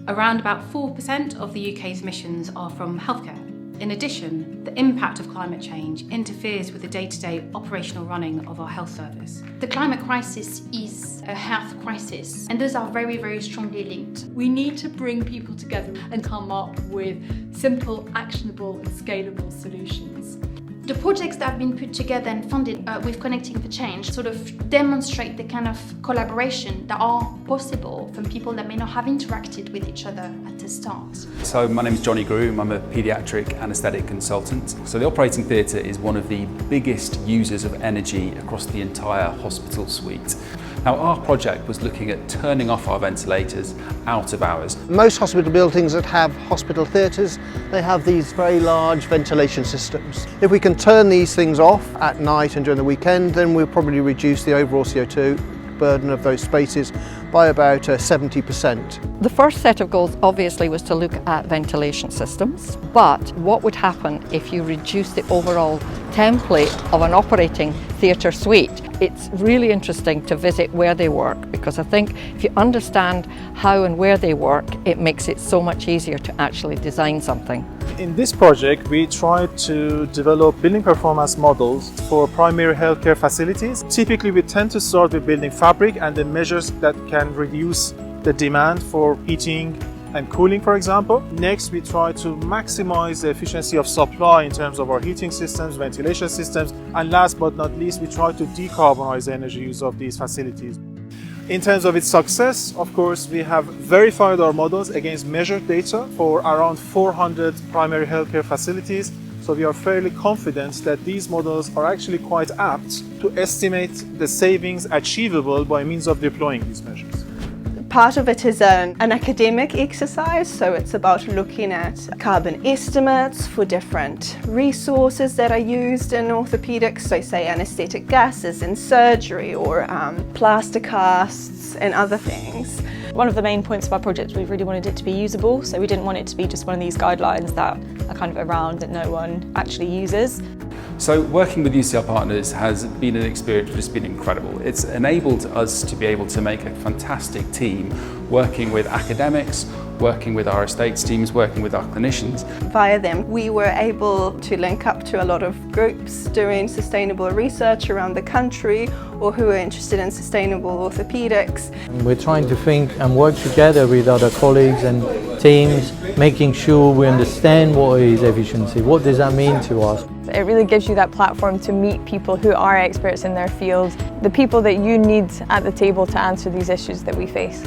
Around about 4% of the UK's emissions are from healthcare. In addition, the impact of climate change interferes with the day-to-day operational running of our health service. The climate crisis is a health crisis, and those are very, very strongly linked. We need to bring people together and come up with simple, actionable and scalable solutions. The projects that have been put together and funded with Connecting for Change sort of demonstrate the kind of collaboration that are possible from people that may not have interacted with each other at the start. So my name is Johnny Groom, I'm a paediatric anaesthetic consultant. So the operating theatre is one of the biggest users of energy across the entire hospital suite. Now our project was looking at turning off our ventilators out of hours. Most hospital buildings that have hospital theatres, they have these very large ventilation systems. If we can turn these things off at night and during the weekend, then we'll probably reduce the overall CO2 burden of those spaces by about 70%. The first set of goals obviously was to look at ventilation systems, but what would happen if you reduce the overall template of an operating theatre suite? It's really interesting to visit where they work, because I think if you understand how and where they work, it makes it so much easier to actually design something. In this project, we tried to develop building performance models for primary healthcare facilities. Typically, we tend to start with building fabric and the measures that can reduce the demand for heating and cooling, for example. Next, we try to maximize the efficiency of supply in terms of our heating systems, ventilation systems, and last but not least, we try to decarbonize the energy use of these facilities. In terms of its success, of course, we have verified our models against measured data for around 400 primary healthcare facilities. So we are fairly confident that these models are actually quite apt to estimate the savings achievable by means of deploying these measures. Part of it is an academic exercise, so it's about looking at carbon estimates for different resources that are used in orthopedics, so say anaesthetic gases in surgery or plaster casts and other things. One of the main points of our project, we really wanted it to be usable, so we didn't want it to be just one of these guidelines that are kind of around that no one actually uses. So working with UCL Partners has been an experience which has been incredible. It's enabled us to be able to make a fantastic team working with academics, working with our estates teams, working with our clinicians. Via them, we were able to link up to a lot of groups doing sustainable research around the country or who are interested in sustainable orthopedics. We're trying to think and work together with other colleagues and teams, making sure we understand what is efficiency, what does that mean to us. It really gives you that platform to meet people who are experts in their field, the people that you need at the table to answer these issues that we face.